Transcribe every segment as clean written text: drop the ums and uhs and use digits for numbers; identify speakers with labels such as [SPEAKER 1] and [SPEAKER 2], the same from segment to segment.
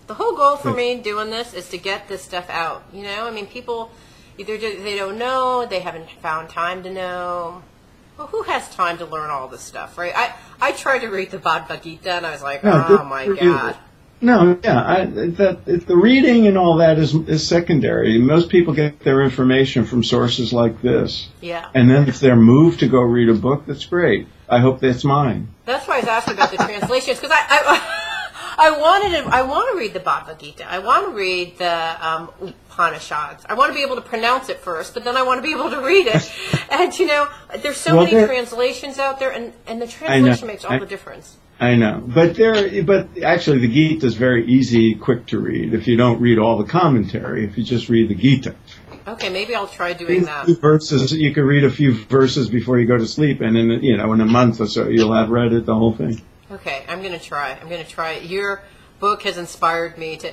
[SPEAKER 1] The whole goal for me doing this is to get this stuff out. You know, I mean, people either they don't know, they haven't found time to know. Well, who has time to learn all this stuff, right? I tried to read the Bhagavad Gita, and I was like, oh my God.
[SPEAKER 2] No, yeah, the reading and all that is secondary. Most people get their information from sources like this.
[SPEAKER 1] Yeah.
[SPEAKER 2] And then if they're moved to go read a book, that's great. I hope that's mine.
[SPEAKER 1] That's why I was asking about the translations, because I want to read the Bhagavad Gita. I want to read the Upanishads. I want to be able to pronounce it first, but then I want to be able to read it. And, you know, there's so many translations out there, and the translation makes all the difference.
[SPEAKER 2] I know. But actually the Gita is very easy, quick to read if you don't read all the commentary, if you just read the Gita.
[SPEAKER 1] Okay, maybe I'll try doing that.
[SPEAKER 2] Verses, you can read a few verses before you go to sleep, and in a month or so you'll have read it, the whole thing.
[SPEAKER 1] Okay, I'm going to try. Your book has inspired me to,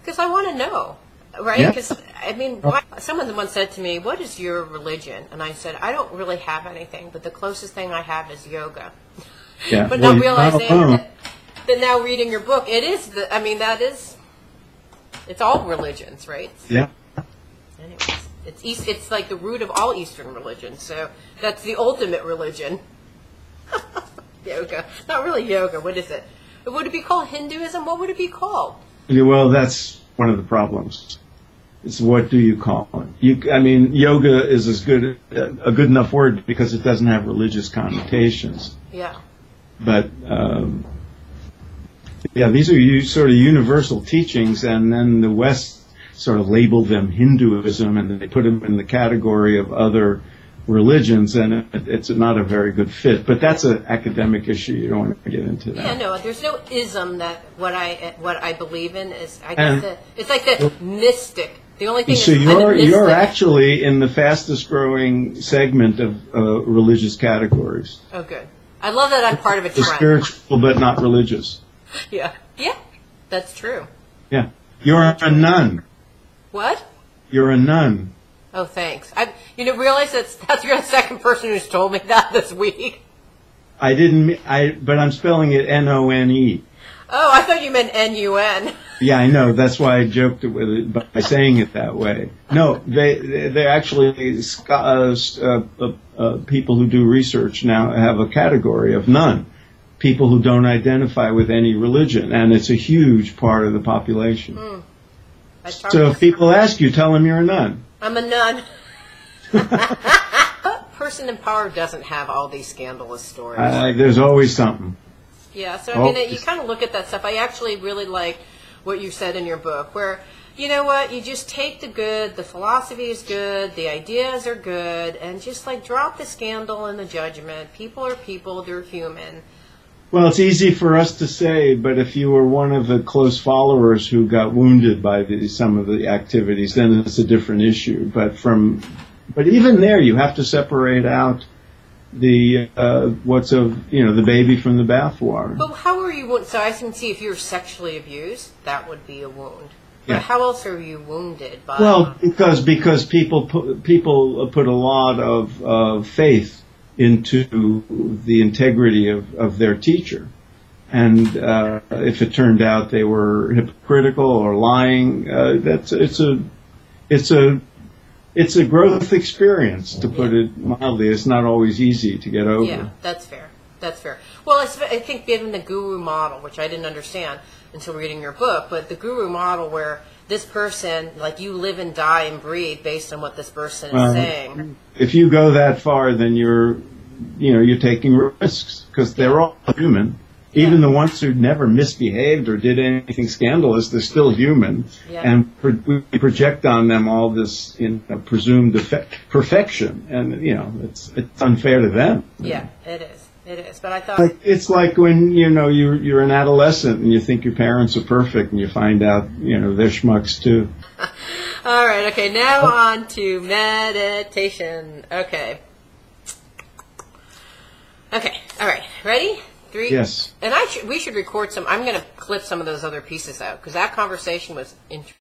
[SPEAKER 1] because I want to know, right? Because, I mean, someone once said to me, what is your religion? And I said, I don't really have anything, but the closest thing I have is yoga.
[SPEAKER 2] Yeah.
[SPEAKER 1] But not realizing that now reading your book, it is, it's all religions, right?
[SPEAKER 2] Yeah.
[SPEAKER 1] Anyways, it's like the root of all Eastern religions, so that's the ultimate religion. Yoga. Not really yoga. What is it? Would it be called Hinduism? What would it be called?
[SPEAKER 2] Yeah, well, that's one of the problems. It's what do you call it? Yoga is a good enough word because it doesn't have religious connotations.
[SPEAKER 1] Yeah.
[SPEAKER 2] But these are sort of universal teachings, and then the West sort of labeled them Hinduism, and they put them in the category of other religions, and it's not a very good fit. But that's an academic issue. You don't want to get into that.
[SPEAKER 1] Yeah, no, there's no ism that what I believe in is. I guess it's like the mystic. The only thing. So
[SPEAKER 2] you're actually in the fastest growing segment of religious categories.
[SPEAKER 1] Oh, good. I love that I'm part of a trend.
[SPEAKER 2] Spiritual, but not religious.
[SPEAKER 1] Yeah, that's true.
[SPEAKER 2] Yeah, you're a nun.
[SPEAKER 1] What?
[SPEAKER 2] You're a nun.
[SPEAKER 1] Oh, thanks. Realize that's you're the second person who's told me that this week.
[SPEAKER 2] I didn't. But I'm spelling it None.
[SPEAKER 1] Oh, I thought you meant Nun.
[SPEAKER 2] Yeah, I know. That's why I joked with it by saying it that way. No, they're actually people who do research now have a category of none. People who don't identify with any religion, and it's a huge part of the population. So if people ask you, tell them you're a nun.
[SPEAKER 1] I'm a nun. Person in power doesn't have all these scandalous stories.
[SPEAKER 2] There's always something.
[SPEAKER 1] Yeah, so you kind of look at that stuff. I actually really like what you said in your book, where, you know what, you just take the good, the philosophy is good, the ideas are good, and just like drop the scandal and the judgment. People are people, they're human.
[SPEAKER 2] Well, it's easy for us to say, but if you were one of the close followers who got wounded by some of the activities, then it's a different issue. But even there, you have to separate out the the baby from the bathwater.
[SPEAKER 1] But how are you wounded? So I can see if you're sexually abused, that would be a wound. But
[SPEAKER 2] Yeah.
[SPEAKER 1] how else are you wounded by?
[SPEAKER 2] Well, because people put a lot of faith into the integrity of their teacher, and if it turned out they were hypocritical or lying, it's a growth experience, to put it mildly. It's not always easy to get over.
[SPEAKER 1] Yeah, that's fair. That's fair. Well, I think given the guru model, which I didn't understand until reading your book, but the guru model where this person, like, you live and die and breathe based on what this person is saying.
[SPEAKER 2] If you go that far, then you're taking risks, because they're all human. Even the ones who never misbehaved or did anything scandalous, they're still human. Yeah. And we project on them all this presumed perfection. And, it's unfair to them.
[SPEAKER 1] Yeah, it is. It is. But I thought...
[SPEAKER 2] It's like when, you're an adolescent and you think your parents are perfect and you find out, they're schmucks too.
[SPEAKER 1] All right. Okay. Now on to meditation. Okay. Okay. All right. Ready? 3.
[SPEAKER 2] Yes.
[SPEAKER 1] And we should record some. I'm going to clip some of those other pieces out because that conversation was interesting.